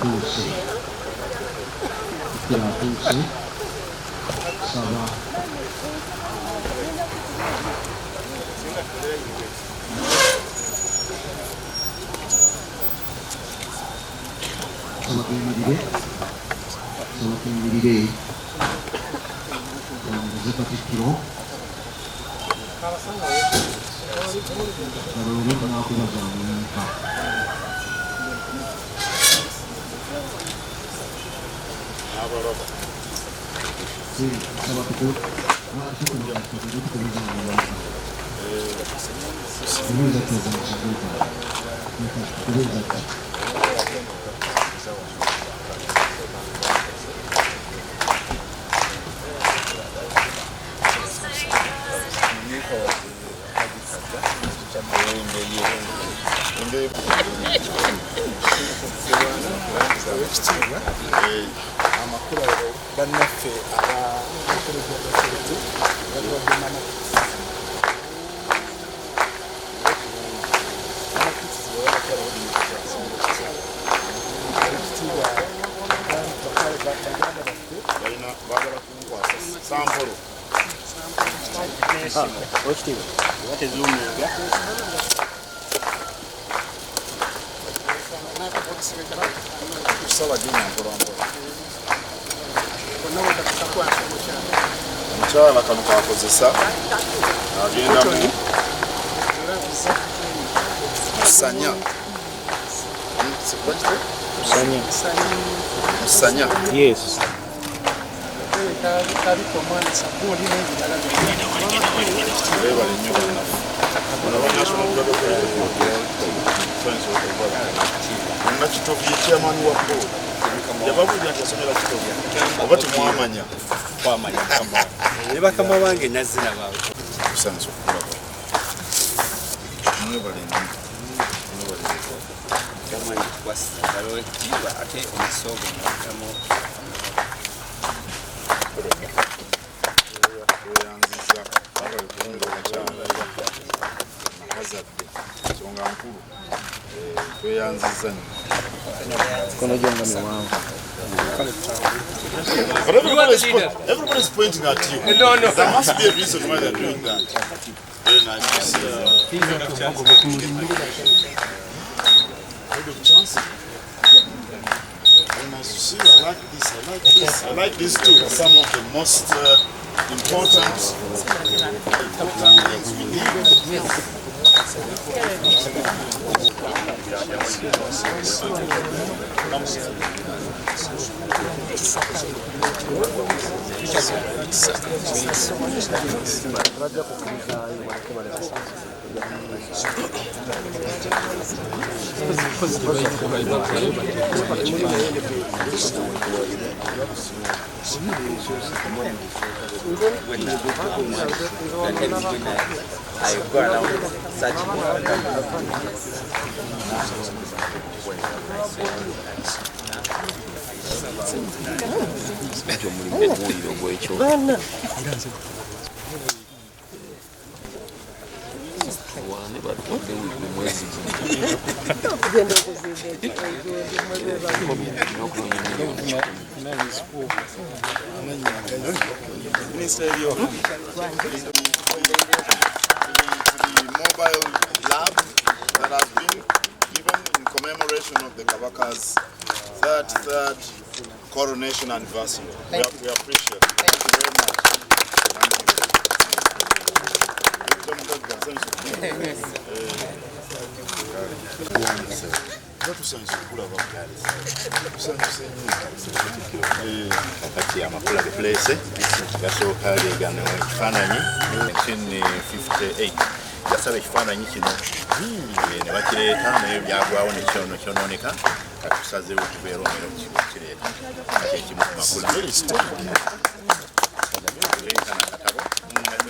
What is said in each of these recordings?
atuuse saba Samakimirire Zepatikkiro Karoli Nakubazanga Sabatuku Amakula bannaffe Mukyala kano kakozesa agenda mu kusanya Yes. bakama bange nazina bawe But everybody's pointing at you. No. There must be a reason why they're doing that. Very nice to see. Very nice to see. I like this. I like this too. Some of the most important things we need. Mobile lab that has been given in commemoration of the Kabaka's third coronation anniversary. We appreciate it. Thank you very much. Wakati Amakula place yasooka leegana ekifaananyi 1958 yasaba ekifaananyi kino ne bakireeta naye byagwawo nekyonooneka katusazeewo tubeera omero kireeta ate ekimu ku makula leeta nakatabo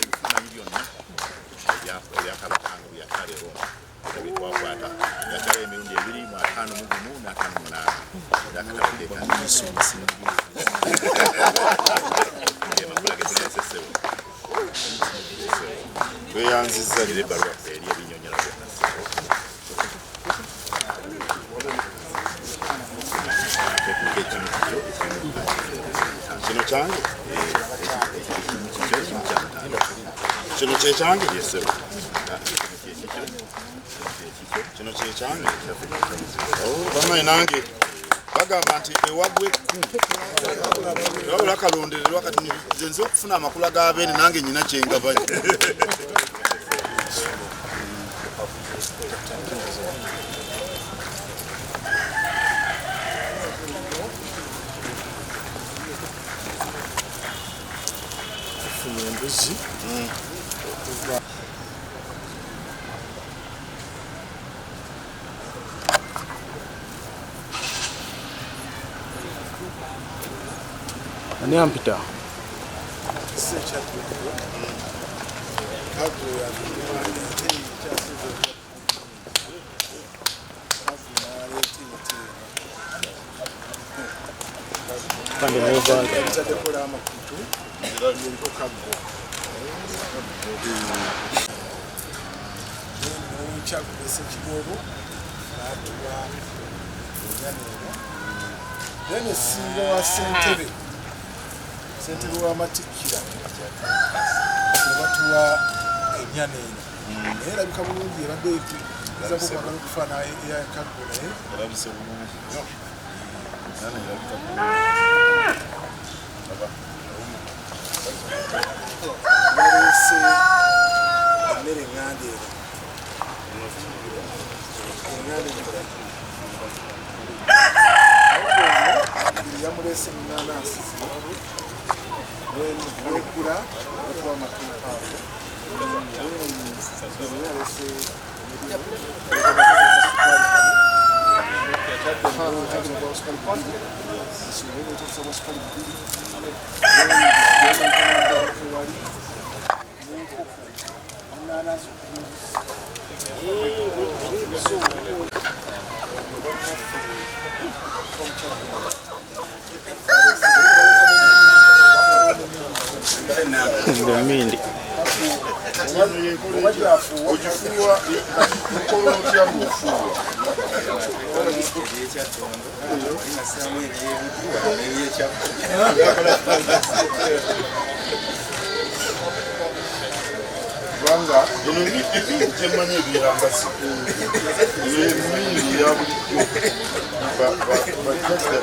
ebifaananyi byonna ebyakabakanga byakale Roma ebitwakwata yakala emirundi 2 mu 5 mu 1 na 5 yakatabo keekaniisuubisi tweyanziza eri ebbaluwa eri ebinyonyola byonna Kino kyange? Kino kye kyange? Kino kye kyange? Bamaye nange bagamba nti ewagwe ekku wabula kalondererwa kati nze nze okufuna amakula g'abeene nange nnyina kyengabanye. Embuzi ani ampita kandi kyakugesa ekigobo natuwa enyaneero then esinga wa ssentebe wa Matira nebatuwa enyaneero naye erabika bulungi ebadde eza kwagala okufaana eyakaggo naye Erabise bulungi baleese emmere eŋŋanda ero yamuleese munanasi nekula batuwa amatumpaavu Mindi. ogifuuwa mukola otya mufuuwa kubanga eno emindi gyemmanyi ebirambasi emindi ya bulijjo bajjadda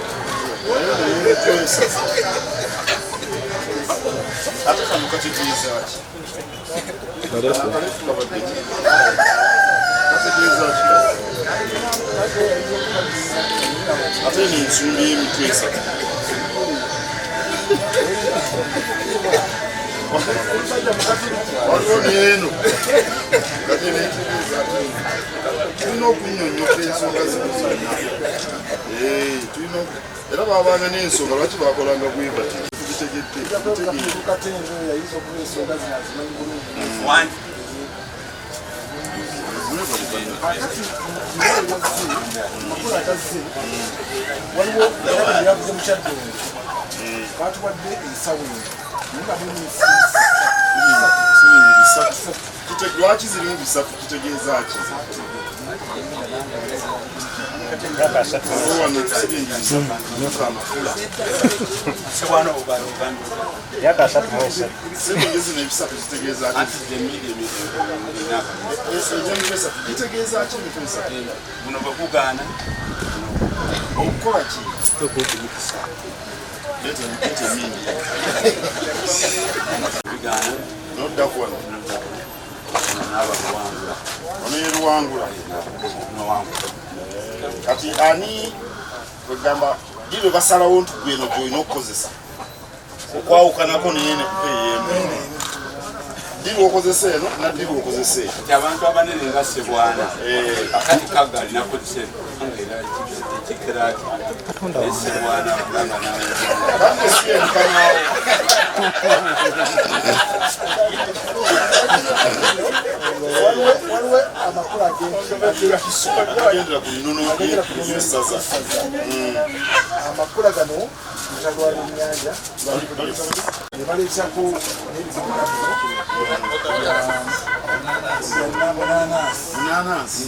ate kano kategeezaki kategeezaki ate n'ensumbi y'emitwe esatu waliwo n'eno tulina okunyonyoka ensonga zino zonna era babanga n'ensonga lwaki bakolanga bwe bati waliwo yavuze mukyadongo batuwadde ensawo lwaki zirimu bisatu kitegeeza ki wano sebengezi nebisatu kitegeeza kitegeeza ki buno bwekugaana okukola ki noddaku wano ono yeruwangula kati ani kwegamba dibwe basalawo nti gweno gyolina okukozesa okwawukanako naye nekupeeyemu dibwe okozesa eno nadibwe okozesa eno kati abantu abanene nga Ssebwana akati kagga alina kozesa ekikiraati Ssebwana kulanga nawe waliwo amakulu agendera ku nnono y'essaza amakula gano mutalwala ennyanja nebaleetako munanasi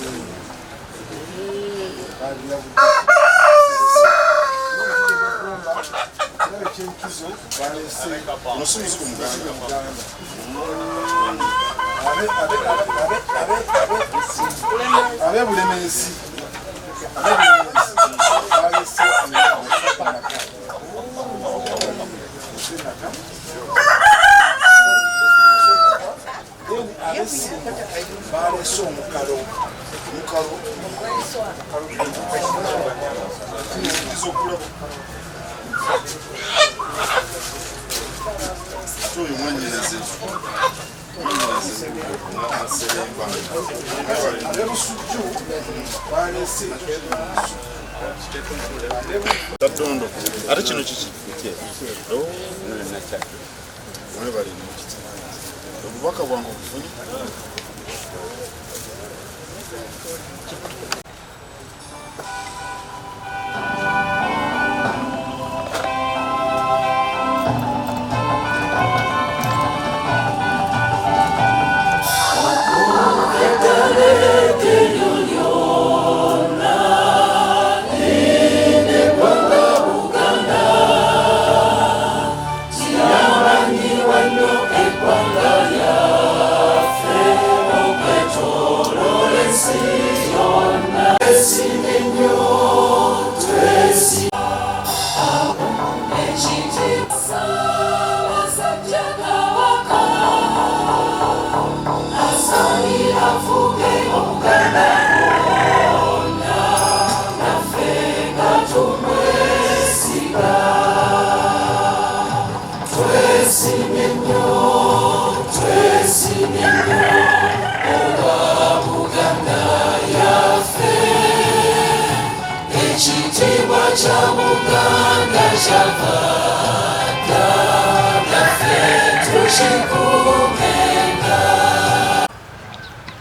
Kizo balese omusuuzi ku muganda abebulemensi balese balese omukalo oyo mwanyinaze abebusujju balese tatondo ate kino kiki mwebali obubaka bwange obufunye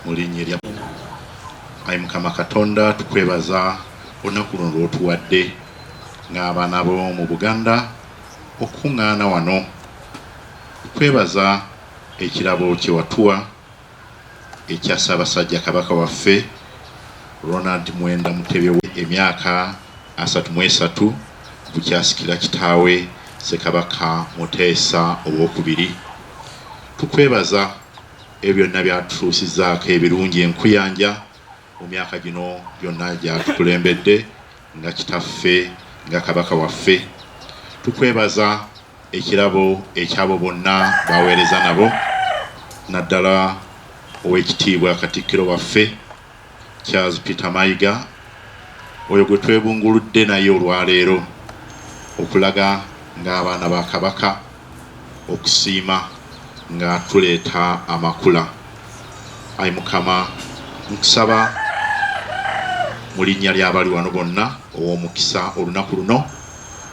mulinnya erya ayi mukama katonda tukwebaza olunaku luno lw'otuwadde ng'abaana b'omu Buganda okuŋŋaana wano. Tukwebaza ekirabo kye watuwa ekya Ssaabasajja Kabaka waffe Ronald Mwenda Mutebi emyaka 33 bukyasikira kitaawe Ssekabaka Muteesa II. Tukwebaza ebyo byonna byatutuusizzaako ebirungi enkuyanja mu myaka gino byonna gyatukulembedde nga kitaffe nga Kabaka waffe. Tukwebaza ekirabo ekyabo bonna baweereza nabo, naddala ow'ekitiibwa Katikkiro waffe Charles Peter Mayiga, oyo gwe twebunguludde naye olwaleero okulaga ng'abaana ba Kabaka okusiima nga tuleeta amakula. Ayi Mukama, nkusaba mu linnya ly'abali wano bonna ow'omukisa olunaku luno,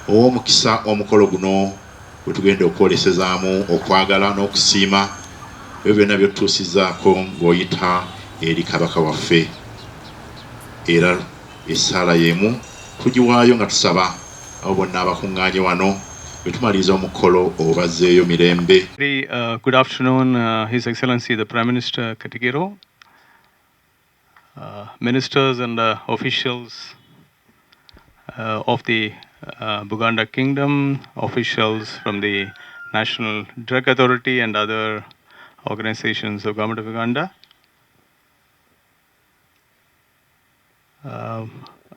ow'omukisa omukolo guno gwe tugenda okwolesezaamu okwagala n'okusiima ebyo byonna by'otutuusizzaako ng'oyita eri Kabaka waffe. Era essaala y'emu tugiwaayo nga tusaba abo bonna abakuŋŋaanye wano bwe tumaliriza omukolo obazzeeyo mirembe. Very good afternoon, His Excellency the Prime Minister Katikkiro, ministers and officials of the Buganda Kingdom, officials from the National Drug Authority and other organizations of Government of Uganda,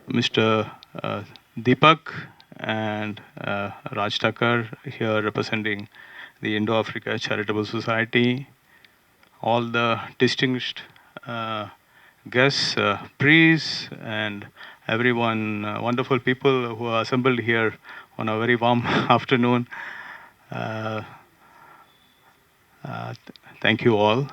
Mr. Deepak and Raj Thakkar here representing the Indo-Africa Charitable Society, all the distinguished guests, priests, and everyone, wonderful people who are assembled here on a very warm afternoon. Thank you all.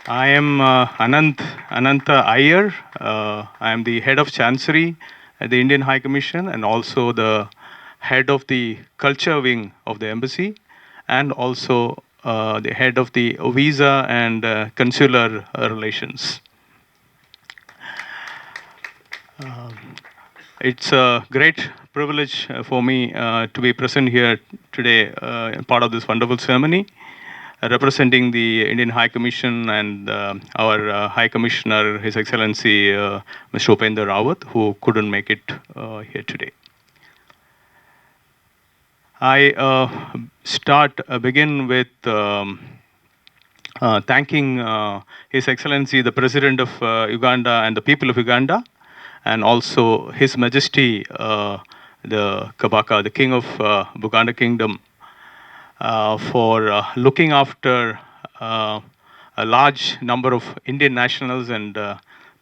I am Ananta Iyer. I am the head of Chancery at the Indian High Commission and also the head of the culture wing of the embassy and also the head of the visa and consular relations. It's a great privilege for me to be present here today, part of this wonderful ceremony, representing the Indian High Commission and our High Commissioner, His Excellency Mr. Upendra Rawat, who couldn't make it here today. I begin with thanking His Excellency, the President of Uganda and the people of Uganda, and also His Majesty, the Kabaka, the King of Buganda Kingdom, for looking after a large number of Indian nationals and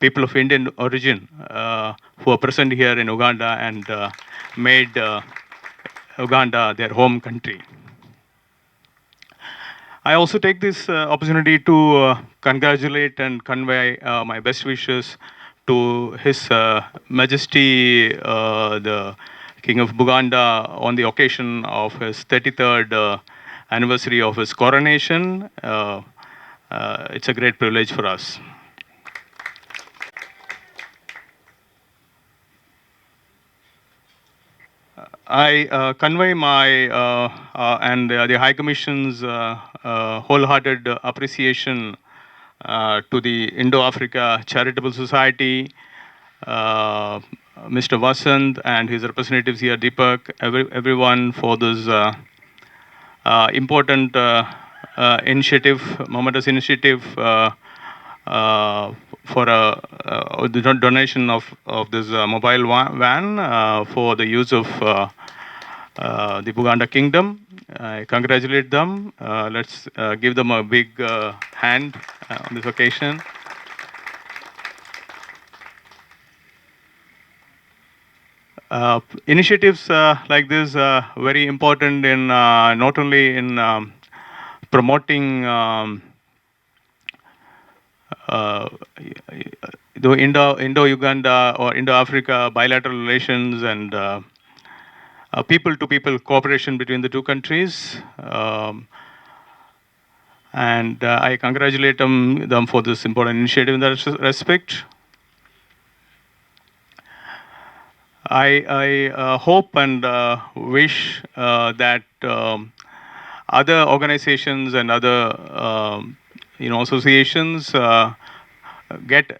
people of Indian origin who are present here in Uganda and made Uganda their home country. I also take this opportunity to congratulate and convey my best wishes to His Majesty, the King of Buganda, on the occasion of his 33rd anniversary of his coronation. It's a great privilege for us. I convey my and the High Commission's wholehearted appreciation to the Indo-Africa Charitable Society, Mr. Vasant and his representatives here, Deepak, everyone for this important initiative, momentous initiative for the donation of this mobile van for the use of the Buganda Kingdom. I congratulate them. Let's give them a big hand on this occasion. Initiatives like this are very important in not only in promoting the Indo-Uganda or Indo-Africa bilateral relations and people-to-people cooperation between the two countries. And I congratulate them for this important initiative in that respect. I hope and wish that other organizations and other associations get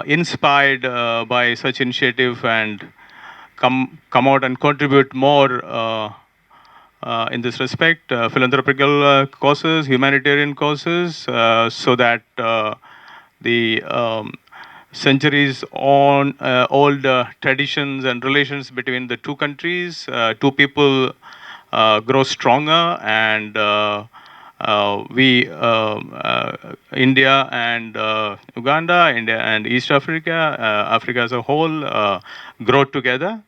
inspired by such initiative and come out and contribute more in this respect, philanthropical causes, humanitarian causes, so that the centuries on old traditions and relations between the two countries, two people grow stronger, and we, India and Uganda, India and East Africa, Africa as a whole, grow together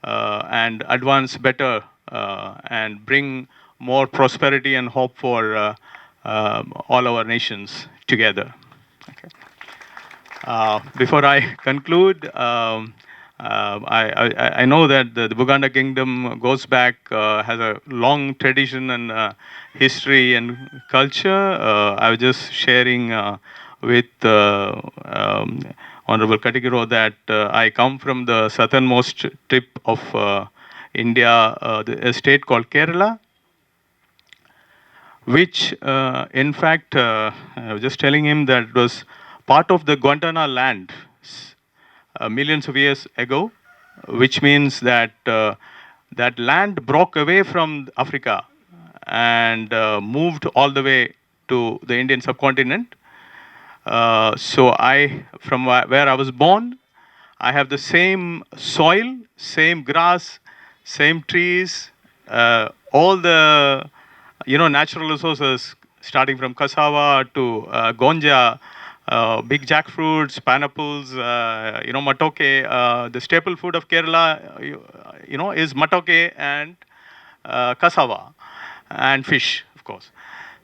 and advance better and bring more prosperity and hope for all our nations together. Okay. Before I conclude, I know that the Buganda Kingdom goes back, has a long tradition and history and culture. I was just sharing with Honorable Katikiro that I come from the southernmost tip of India, a state called Kerala, which in fact, I was just telling him that it was part of the Gondwana land millions of years ago, which means that that land broke away from Africa and moved all the way to the Indian subcontinent. So from where I was born, I have the same soil, same grass, same trees, all the natural resources, starting from cassava to gonja, big jackfruits, pineapples, matoke. The staple food of Kerala, is matoke and cassava and fish, of course.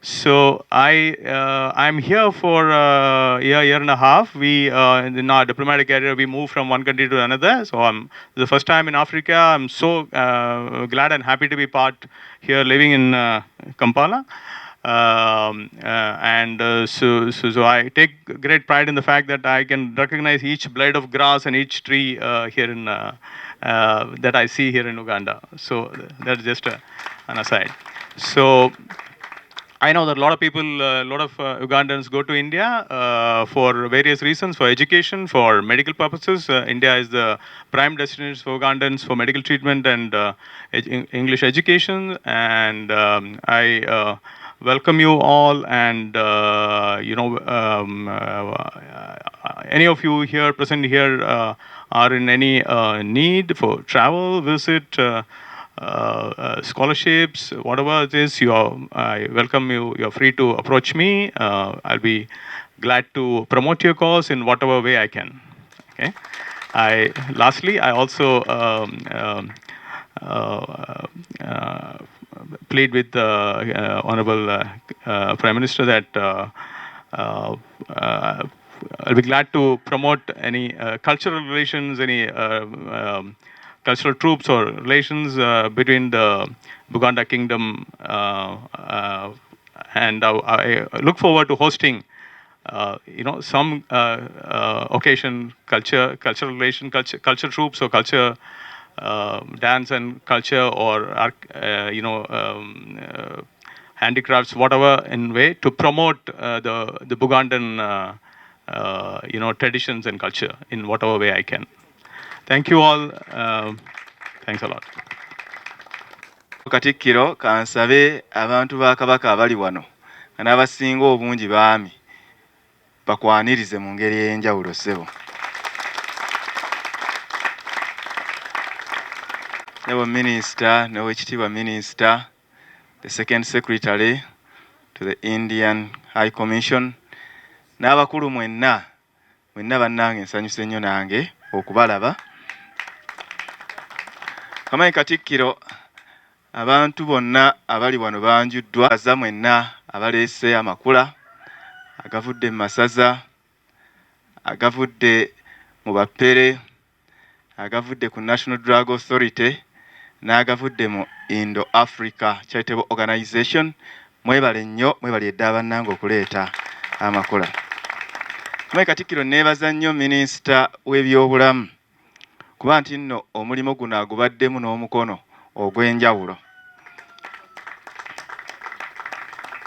So I'm here for a year and a half. We in our diplomatic career, we moved from one country to another. So I'm the first time in Africa. I'm so glad and happy to be part here, living in Kampala. So I take great pride in the fact that I can recognize each blade of grass and each tree here in that I see here in Uganda. So that's just an aside. So I know that a lot of people, a lot of Ugandans go to India for various reasons, for education, for medical purposes. India is the prime destination for Ugandans for medical treatment and English education. And I welcome you all. And any of you here present here are in any need for travel, visit. Scholarships, whatever it is, I welcome you. You're free to approach me. I'll be glad to promote your cause in whatever way I can. Okay. Lastly, I also plead with the Honorable Prime Minister that I'll be glad to promote any cultural relations, any cultural troops or relations between the Buganda Kingdom, and I look forward to hosting, some occasion, cultural relation, culture troops or culture dance and culture or handicrafts, whatever in way to promote the Bugandan traditions and culture in whatever way I can. Thank you all. Thanks a lot. Katikkiro kansabe abantu ba Kabaka abali wano n'abasinga obungi baami bakwanirize mu ngeri ey'enjawulo ssebo. Nebo Minister, nebo Ekitiibwa Minister, the Second Secretary to the Indian High Commission, n'abakulu mwenna bannange nsanyuse nnyo nange okubalaba. Kamayi Katikkiro, abantu bonna abali wano banjuddwa, aza mwenna abaleese amakula agavudde mu masaza, agavudde mu bapere, agavudde ku National Drug Authority n'agavudde mu Indo-Africa Charitable Organization. Mwebale nnyo, mwebale edda bannange okuleeta amakula. Kamayi Katikkiro, neebaza nnyo Minisita w'ebyobulamu kuba nti nno omulimu guno agubaddemu n'omukono ogw'enjawulo.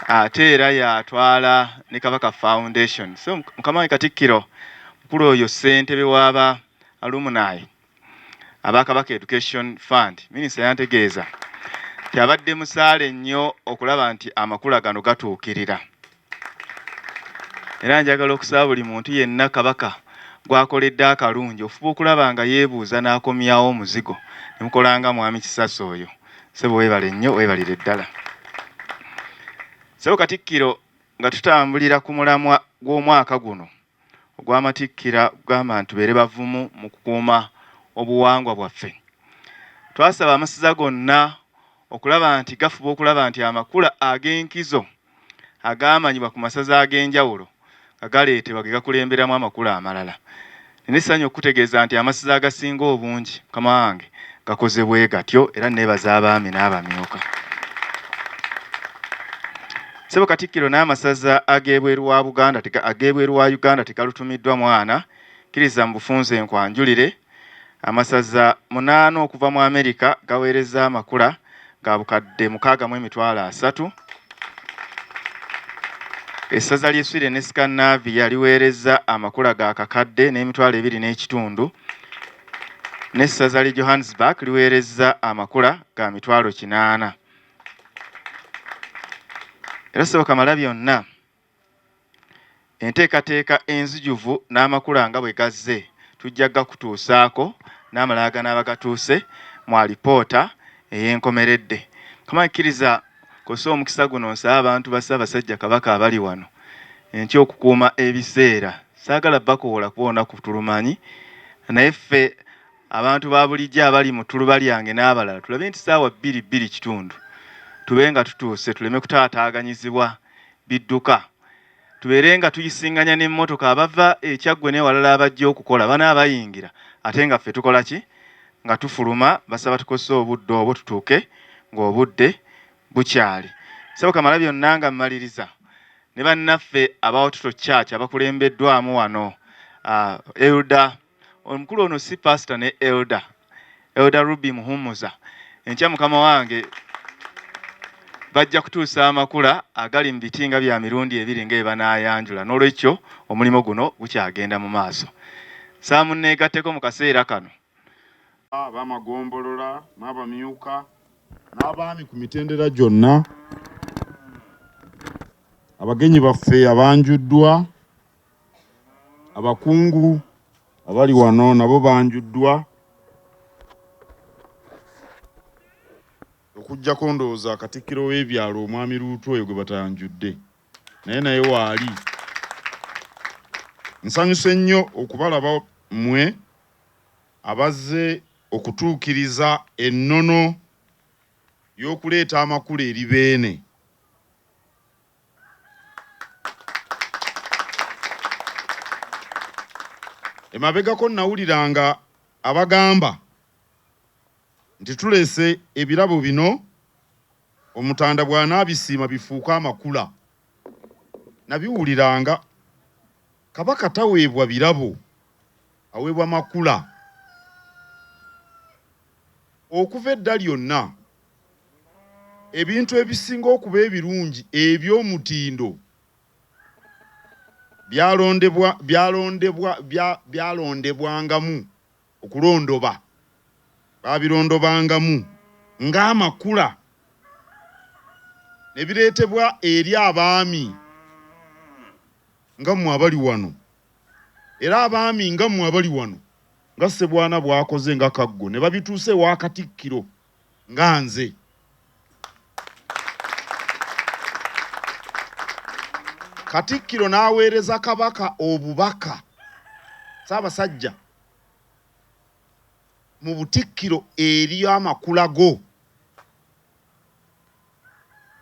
Ate era yatwala ne Kabaka Foundation. So Mukama Katikkiro, mukulu oyo ssentebe w'aba alumni aba Kabaka Education Fund, Minisita yantegeeza yabadde musaale nnyo okulaba nti amakula gano gatuukirira. Era njagala okusaba buli muntu yenna Kabaka gwakoledde akalungi ofuba okulaba nga yeebuuza n'akomyawo omuzigo ne mukolanga mwami Kisasa oyo. Ssebo weebale nnyo, weebalire ddala. Ssebo Katikkiro, nga tutambulira ku mulamwa gw'omwaka guno ogw'amatikkira gugamba nti tubeere bavumu mu kukuuma obuwangwa bwaffe. Twasaba amasaza gonna okulaba nti gafuba okulaba nti amakula ag'enkizo agamanyibwa ku masaza ag'enjawulo agaleetebwa ge gakulemberamu amakula amalala. Nessanyu okutegeeza nti amasaza agasinga obungi Mukama wange gakoze bwe gatyo, era neebaza abaami n'abamyuka. Ssebo Katikkiro, n'amasaza ag'ebweru wa Buganda, ag'ebweru wa Uganda tegalutumiddwa mwana, kkiriza mu bufunze enkwanjulire. Amasaza 8 okuva mu Amerika gaweereza amakula ga bukadde 630. Essaza ly'e Sweden ne Scandinavia liweereza amakula ga kakadde n'emitwalo 2.5. N'essaza ly'e Johannesburg liweereza amakula ga mitwalo 8. Era ssebo Kamalabyonna, enteekateeka enzijuvu n'amakula nga bwe gazze tujja gakutuusaako n'amalala ganaaba gatuuse mu alipoota ey'enkomeredde. Kama kkiriza kosa omukisa guno nsaba abantu ba Ssaabasajja Kabaka abali wano enkya okukuuma ebiseera. Saagala bakoola kuba kutulumanyi, naye ffe abantu ba bulijjo abali mu ttuluba lyange n'abalala tulabe nti ssaawa 2:2 tube nga tutuuse, tuleme kutaataaganyizibwa bidduka. Tubeere nga tuyisinganya n'emmotoka abava Ekyaggwe n'ewalala abajja okukola banaabayingira ate nga ffe tukola ki? Nga tufuluma basaba tukose obudde obwo tutuuke ng'obudde bukyali. Ssebo Kamalabyonna, nga mmaliriza ne bannaffe aba Okutuka Church abakulembeddwamu wano, Elder omukulu ono si pastor ne Elder Ruby Muhumuza. Enkya Mukama wange bajja kutuusa amakula agali mu bitinga bya mirundi ebiri ng'ebanaayanjula n'olwekyo omulimu guno gukyagenda mu maaso. Saamunneegatteko mu kaseera kano ab'amagombolola n'abamyuka n'abaami ku mitendera gyonna, abagenyi baffe abanjuddwa, abakungu abali wano nabo banjuddwa, okuggyako ndowooza Katikkiro w'ebyalo omwami Luutu oyo gwe batayanjudde naye waali. Nsanyuse nnyo okubalaba mmwe abazze okutuukiriza ennono y'okuleeta amakula eri Beene. Emabegako nawuliranga abagamba nti tuleese ebirabo bino omutanda bw'anaabisiima bifuuka amakula. Nabiwuliranga Kabaka taweebwa birabo, aweebwa makula. Okuva edda lyonna ebintu ebisinga okuba ebirungi eby'omutindo byalondebwangamu okulondoba, babirondobangamu ng'amakula ne bireetebwa eri abaami nga mmwe abali wano, era abaami nga mmwe abali wano nga Ssebwana bw'akoze nga Kaggo ne babituuse wa Katikkiro nga nze. Katikkiro n'aweereza Kabaka obubaka Ssaabasajja mu butikkiro eri amakula go.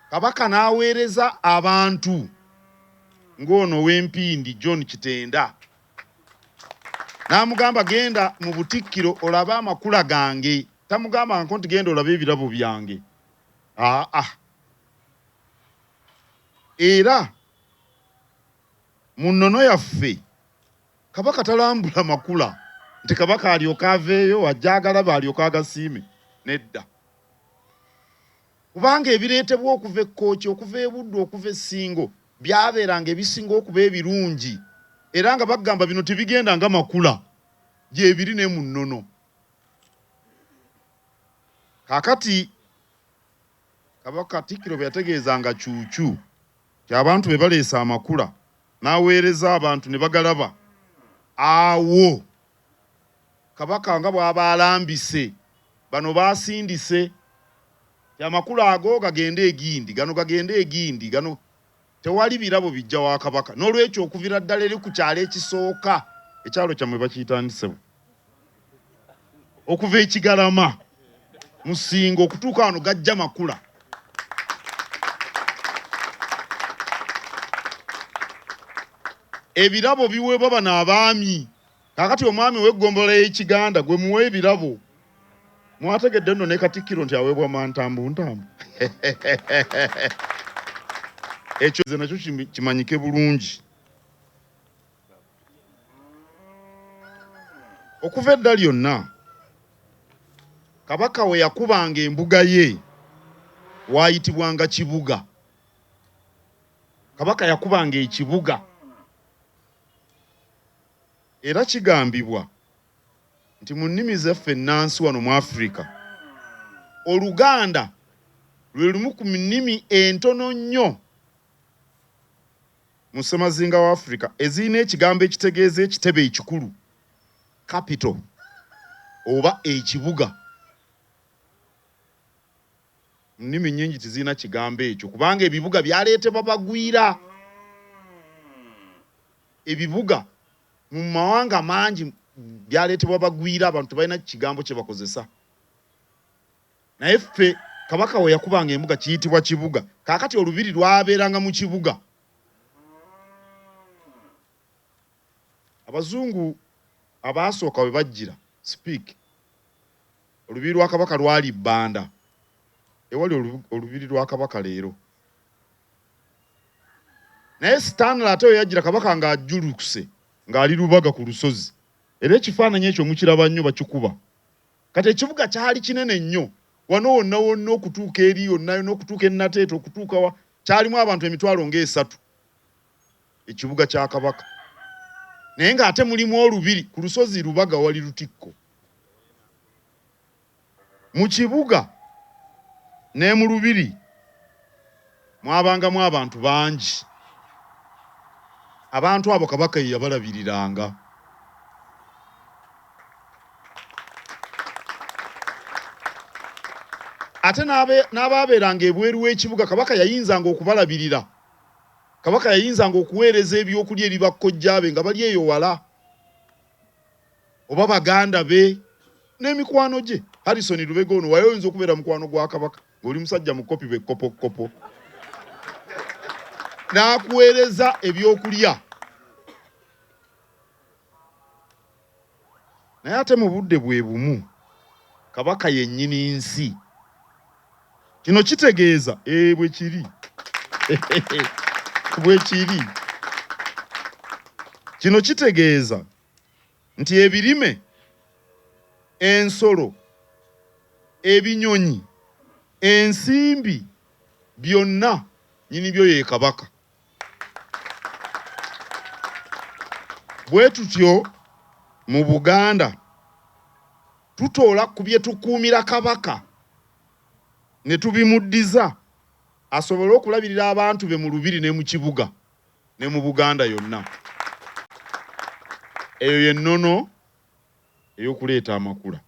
Kabaka n'aweereza abantu ng'ono w'Empindi John Kitenda, n'amugamba genda mu butikkiro olabe amakula gange. Tamugamba nti genda olabe ebirabo byange. Era mu nnono yaffe Kabaka talambula makula nti Kabaka alyoka aveeyo ajja agalaba alyoka agasiime. Nedda. Kubanga ebireetebwa okuva Ekkooki, okuva e Buddu, okuva e Ssingo byabeeranga ebisinga okuba ebirungi, era nga bagamba bino tebigenda nga makula gye biri ne mu nnono. Kaakati Kabaka Katikkiro bwe yategeezanga Cuucu ti abantu be baleesa amakula n'aweereza abantu ne bagalaba, awo Kabaka nga bw'aba alambise bano baasindise ti amakula ago gagende egindi, gano gagende egindi, gano tewali birabo bijja wa Kabaka. N'olwekyo okuvira ddala eri ku kyalo ekisooka, ekyalo kyammwe bakiyitandise okuva ekigalama mu Ssingo okutuuka wano gajja makula. Ebirabo biweebwa bano abaami. Kaakati omwami w'eggombolola y'Ekiganda gwe muwe ebirabo. Mwategedde nno ne Katikkiro nti aweebwa mantambuntambu. Ekyo ze nakyo kimanyike bulungi. Okuva edda lyonna Kabaka we yakubanga embuga ye waayitibwanga kibuga. Kabaka yakubanga ekibuga. Era kigambibwa nti mu nnimi zaffe ennansi wano mu Afrika Oluganda lwe lumu ku nnimi entono nnyo mu ssemazinga wa Afrika ezirina ekigambo ekitegeeza ekitebe ekikulu, capital oba ekibuga. Mu nnimi nnyingi tezirina kigambo ekyo kubanga ebibuga byaleetebwa bagwira. Ebibuga mu mawanga mangi byaleetebwa bagwira, abantu balina kigambo kye bakozesa. Naye ffe Kabaka we yakubanga embuga kiyitibwa kibuga. Kaakati olubiri lwabeeranga mu kibuga. Abazungu abaasooka we bajjira speak, olubiri lwa Kabaka lwali Bbanda, ewali olubiri lwa Kabaka leero. Naye Stanley ate we yajjira Kabaka ng'ajjulukuse ng'ali Lubaga ku lusozi, era ekifaananyi ekyo mukiraba nnyo bakikuba. Kati ekibuga kyali kinene nnyo wano wonna okutuuka eri yonna n'okutuuka ennateete okutuuka wa kyalimu abantu emitwalo nga 3 ekibuga kya Kabaka naye ng'ate mulimu olubiri ku lusozi Lubaga wali Lutikko mu kibuga ne mu lubiri mwabangamu abantu bangi abantu abo Kabaka ye yabalabiriranga ate n'abaabeeranga ebweru w'ekibuga Kabaka yayinzanga okubalabirira Kabaka yayinzanga okuweereza ebyokulya eri bakkojjaabe nga bali eyo wala oba baganda be n'emikwano gye Harrison Lubega ono wayinza okubeera mukwano gwa Kabaka ng'oli musajja mukopi be kopokopo n'akuweereza ebyokulya naye ate mu budde bwe bumu Kabaka yennyini nsi kino kitegeeza bwe kiri bwe kiri kino kitegeeza nti ebirime ensolo ebinyonyi ensimbi byonna nyini byo ye Kabaka bwe tutyo mu Buganda tutoola ku bye tukuumira Kabaka ne tubimuddiza asobole okulabirira abantu be mu lubiri ne mu kibuga ne mu Buganda yonna eyo yennono ey'okuleeta amakula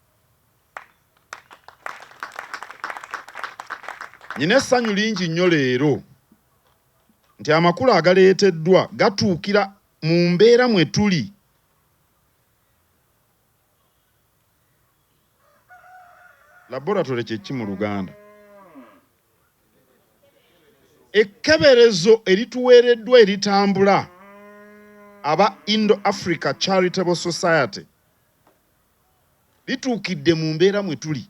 nyina essanyu lingi nnyo leero nti amakula agaleeteddwa gatuukira mu mbeera mwe tuli laboratory kye ki mu Luganda ekkeberezo erituweereddwa eritambula aba Indo-Africa Charitable Society lituukidde mu mbeera mwe tuli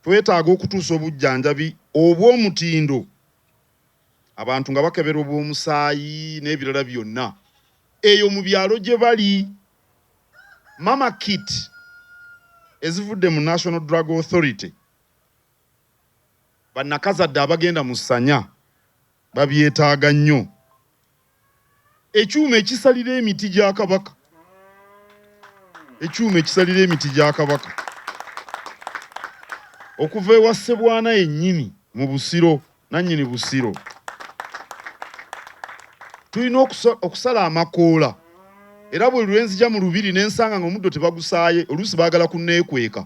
twetaaga okutuusa obujjanjabi obw'omutindo abantu nga bakebera obw'omusaayi n'ebirala byonna eyo mu byalo gye bali mama kit ezivudde mu National Drug Authority bannakazadde abagenda mu ssanya babyetaaga nnyo ekyuma ekisalira emiti gya Kabaka ekyuma ekisalira emiti gya Kabaka okuva ewa Ssebwana yennyini mu Busiro nannyini Busiro tulina okusala amakoola era bwe lwenzija mu lubiri n'ensanga ng'omuddo tebagusaaye oluusi baagala kunneekweka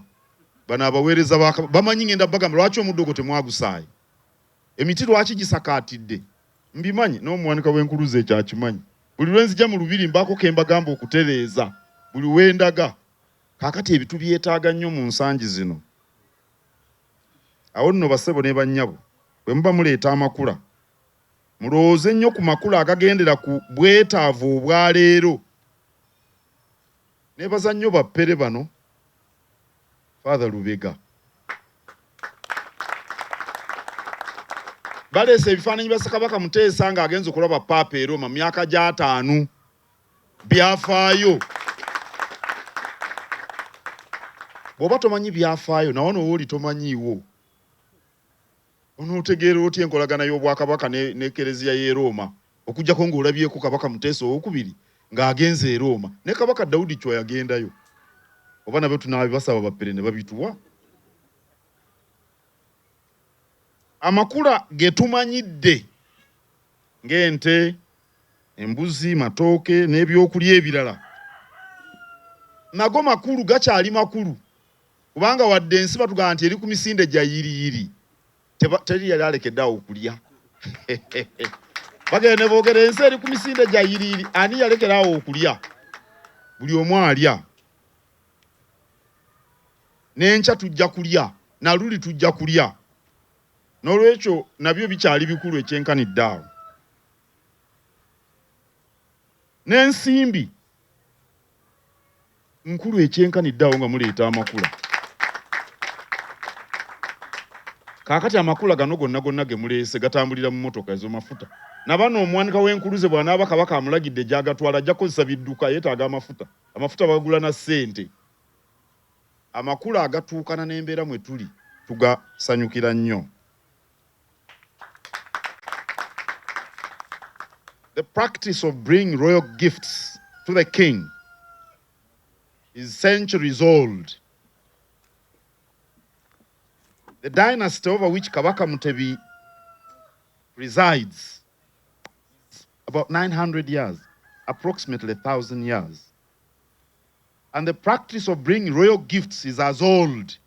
bano abaweereza bamanyi ngenda bagamba lwaki omuddo gwo temwagusaaye emiti lwaki gisakaatidde mbimanyi n'omuwanika w'enkuluze ekyakimanyi buli lwenzija mu lubiri mbaako ke mbagamba okutereeza buli wendaga kaakati ebitu byetaaga nnyo mu nsangi zino awo nno bassebo ne bannyabo bwe muba muleeta amakula mulowooze nnyo ku makula agagendera ku bwetaavu obwa leero nebaza nnyo bappere bano Father Lubega baleese ebifaananyi bya Ssekabaka Muteesa ng'agenza okulaba Paapa e Roma myaka gya 5 byafaayo bw'oba tomanyi byafaayo nawo nowooli tomanyiiwo onootegeera otya enkolagana y'Obwakabaka ne Kereziya y'e Roma okuggyako ng'olabyeko Kabaka Muteesa owokubiri ng'agenze e Roma ne Kabaka Dawudi Chwa yagendayo oba nabyo tunaabibasaba bappere ne babituwa amakula ge tumanyidde ng'ente embuzi matooke n'ebyokulya ebirala nago makulu gakyali makulu kubanga wadde ensi batugamba nti eri ku misinde gya yiriyiri teri yali alekeddeawo okulya bagenda ne boogera ensi eri ku misinde gya yiriyiri ani yalekeraawo okulya buli omu alya n'enkya tujja kulya naluli tujja kulya n'olwekyo nabyo bikyali bikulu ekyenkanidde awo n'ensimbi nkulu ekyenkanidde awo nga muleeta amakula kaakati amakula gano gonna ge muleese gatambulira mu mmotoka ez'amafuta nabano omwanika w'enkuluze bw'anaaba Kabaka amulagidde gy'agatwala ajja kukozesa bidduka yeetaaga amafuta bagula na ssente amakula agatuukana n'embeera mwe tuli tugasanyukira nnyo. The practice of bringing royal gifts to the king is centuries old. The dynasty over which Kabaka Mutebi resides is about 900 years, approximately 1,000 years. And the practice of bringing royal gifts is as old,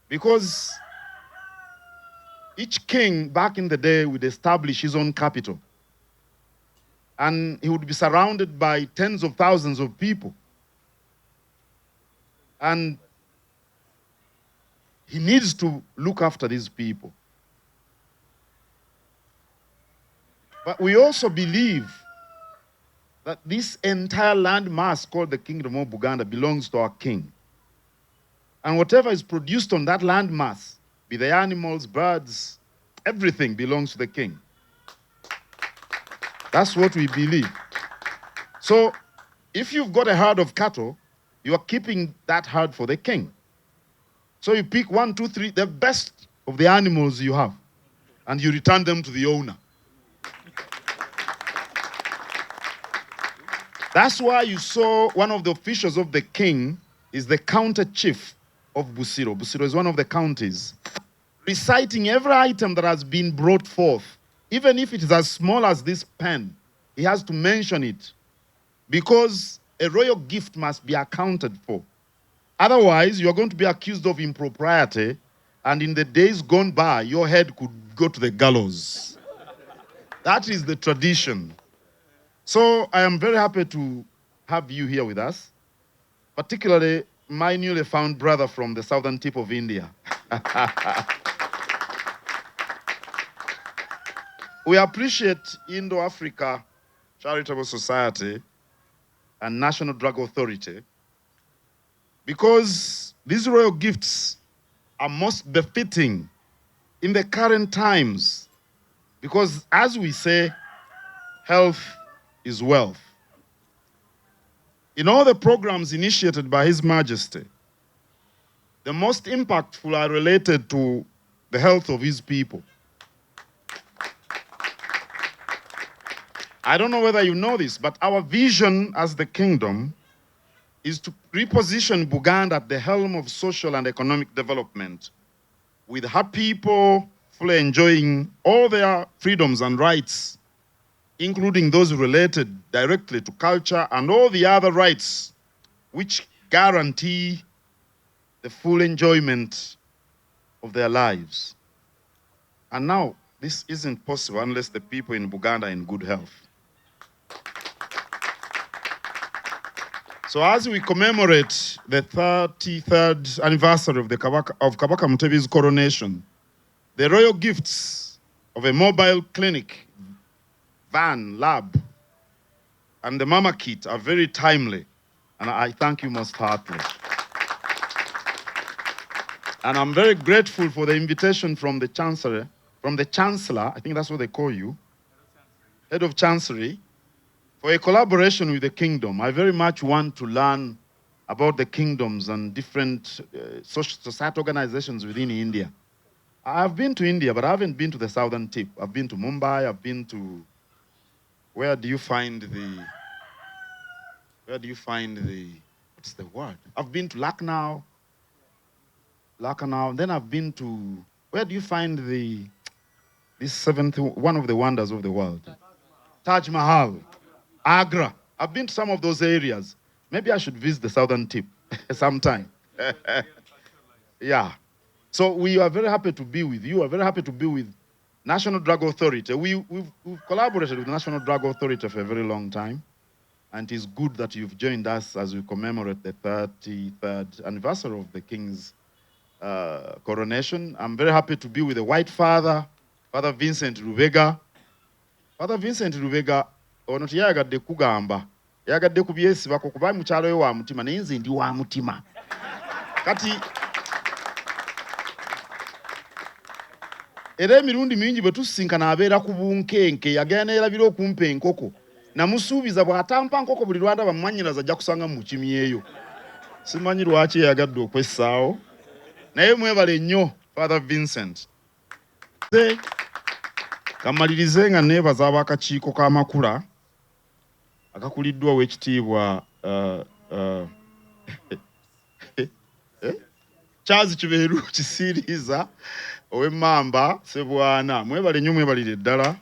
because each king back in the day would establish his own capital. And he would be surrounded by tens of thousands of people. And he needs to look after these people. But we also believe that this entire land mass called the Kingdom of Buganda belongs to our king. And whatever is produced on that land mass, be they animals, birds, everything belongs to the king. That's what we believe. So if you've got a herd of cattle, you are keeping that herd for the king. So you pick 1, 2, 3, the best of the animals you have, and you return them to the owner. That's why you saw one of the officials of the king is the counter chief of Busiro. Busiro is one of the counties, reciting every item that has been brought forth. Even if it is as small as this pen, he has to mention it, because a royal gift must be accounted for. Otherwise, you are going to be accused of impropriety, and in the days gone by, your head could go to the gallows. That is the tradition. So I am very happy to have you here with us, particularly my newly found brother from the southern tip of India. We appreciate Indo-Africa Charitable Society and National Drug Authority, because these royal gifts are most befitting in the current times, because as we say, health is wealth. In all the programs initiated by His Majesty, the most impactful are related to the health of his people. I don't know whether you know this, but our vision as the kingdom is to reposition Buganda at the helm of social and economic development, with her people fully enjoying all their freedoms and rights, including those related directly to culture and all the other rights which guarantee the full enjoyment of their lives. And now, this isn't possible unless the people in Buganda are in good health. So as we commemorate the 33rd anniversary of Kabaka Mutebi's coronation, the royal gifts of a mobile clinic, van, lab, and the mama kit are very timely, and I thank you most heartily. And I'm very grateful for the invitation from the Chancellor, I think that's what they call you, Head of Chancery, for a collaboration with the kingdom. I very much want to learn about the kingdoms and different society organizations within India. I've been to India, but I haven't been to the southern tip. I've been to Mumbai, I've been to, what's the word? I've been to Lucknow, then I've been to, where do you find this seventh, one of the wonders of the world? Taj Mahal, Agra. I've been to some of those areas. Maybe I should visit the southern tip sometime. Yeah. So we are very happy to be with you. We're very happy to be with National Drug Authority. We've collaborated with National Drug Authority for a very long time. And it is good that you've joined us as we commemorate the 33rd anniversary of the King's coronation. I'm very happy to be with the White Father, Father Vincent Rubega. Father Vincent Rubega, ono tiyagadde kugamba, yagadde kubyesibako kuba mukyalo we wa mutima, naye nze ndi wa mutima. Kati era emirundi mingi bwe tusisinkana abeera ku bunkenke, yagenda neerabira okumpa enkoko. Namusuubiza bw'atampa nkoko buli lwanda bamwannyinaza ajja kusanga mu kimi eyo. Simanyi lwaki yagadde okwessaawo. naye mwebale nnyo Father Vincent. Kamalirize nga neebaza ab'akakiiko k'Amakula akakuliddwa w'ekitiibwa Charles Kiberu Kisiriiza ow'Emmamba Ssebwana. Mwebale nnyo, mwebalire ddala.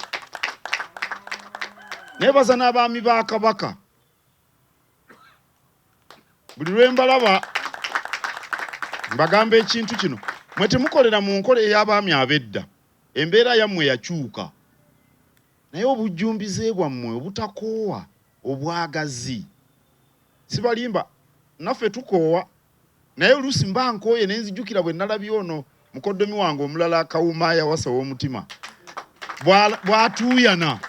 Neebaza n'abaami ba Kabaka. Buli lwe mbalaba mbagamba ekintu kino, mwe temukolera mu nkola ey'abaami ab'edda. Embeera yammwe yakyuka, naye obujjumbize bwammwe obutakoowa, obwagazi. Sibalimba, naffe tukoowa, naye oluusi mba nkooye ne nzijjukira bwe nalabye ono mukoddomi wange omulala Kawuma yawasa w'omutima bw'atuuyana.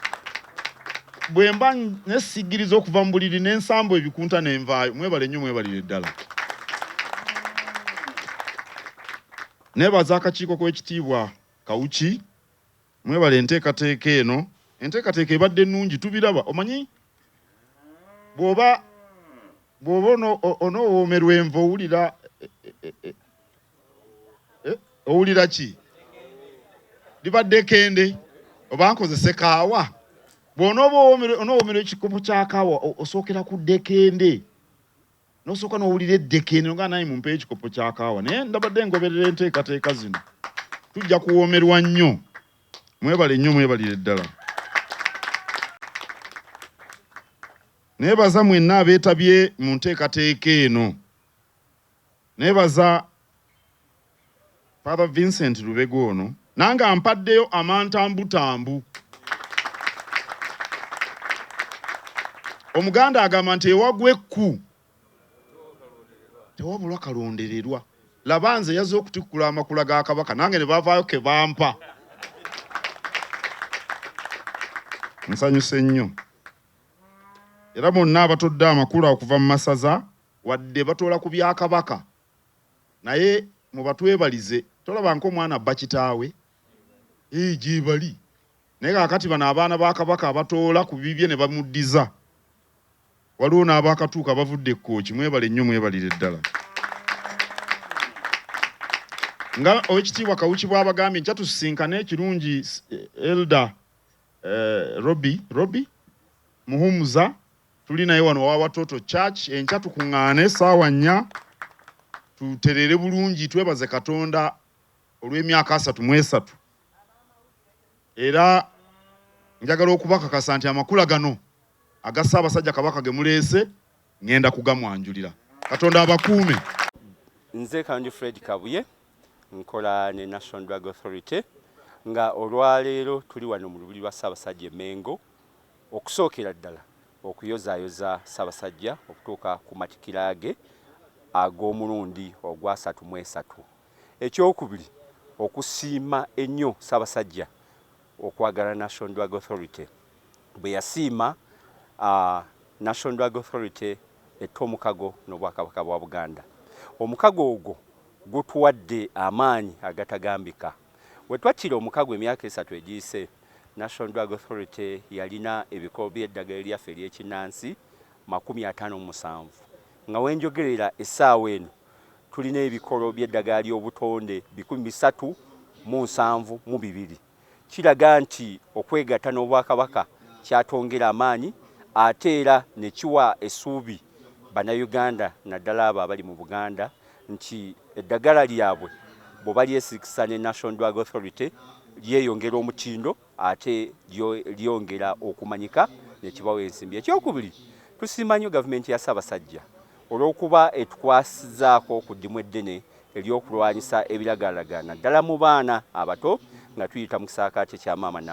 Bwe mba nesigiriza okuva mu buliri n'ensambo ebikunta n'envaayo. Mwebale nnyo, mwebalire ddala. Neebaza akakiiko k'ekitiibwa Kawuki. Mwebale enteekateeka eno. Enteekateeka ebadde nnungi, tubiraba. Omanyi bw'oba onowoomerwa enva owulira ki? Libadde kende oba nkozese kaawa. Bw'onooba onowoomerwa ekikopo kya kaawa osookera ku ddekende. N'osooka n'owulira eddekende nga naye mumpe ekikopo kya kaawa. Naye ndabadde ngoberera enteekateeka zino. Tujja kuwoomerwa nnyo. Mwebale nnyo, mwebalire ddala. Neebaza mwenna abeetabye mu nteekateeka eno. Neebaza Father Vincent Lubega ono nange ampaddeyo amantambutambu. Omuganda agamba nti ewagwa ekku tewabulwa kalondererwa. Laba nze yazze okutikkula amakula ga Kabaka, nange ne bavaayo ke bampa. Nsanyuse nnyo. Era bonna abatodde amakula okuva mu masaza wadde batoola ku bya Kabaka, naye mubatwebalize. Tolaba ng'omwana abba kitaawe gyebali, naye kaakati bano abaana ba Kabaka abatoola ku bibye ne bamuddiza. Waliwo n'abaakatuuka bavudde ekkooki. Mwebale nnyo, mwebalire ddala. Nga owekitiibwa Kawuki bw'abagambye nkya tusisinkane ekirungi Elder Robbie Muhumuza. Tuli naye wano wa Watoto Church. Enkya tukuŋŋaane ssaawa 4 tuterere bulungi, twebaze Katonda olw'emyaka 33. Era njagala okubakakasa nti amakula gano aga Ssaabasajja Kabaka ge muleese ngenda kugamwanjulira. Katonda abakuume. Nze Kanji Fred Kabuye nkola ne National Drug Authority nga olwaleero tuli wano mu lubiri lwa Ssaabasajja Mengo okusookera ddala okuyozaayoza Ssaabasajja okutuuka ku matikira ge ag'omulundi ogwa 33. Ekyokubiri okusiima ennyo Ssaabasajja okwagala National Drug Authority bwe yasiima National Drug Authority etta omukago n'Obwakabaka bwa Buganda. Omukago ogwo gutuwadde amaanyi agatagambika. We twakira omukago emyaka 3 egiyise, National Drug Authority yalina ebikolo by'eddagala lyaffe ery'ekinnansi 57. Nga wenjogerera essaawa eno tulina ebikolo by'eddagala ly'obutonde 372. Kiraga nti okwegatta n'Obwakabaka kyatongera amaanyi ate era ne kiwa essuubi Bannayuganda naddala abo abali mu Buganda nti eddagala lyabwe bwe balyesikisa ne National Drug Authority lyeyongera omutindo ate lyongera okumanyika ne kibawa ensimbi. Ekyokubiri tusiima nnyo gavumenti ya Ssaabasajja olw'okuba etukwasizaako ku ddimu eddene ery'okulwanyisa ebiragalalagana ddala mu baana abato nga tuyita mu kisaakaate kya maama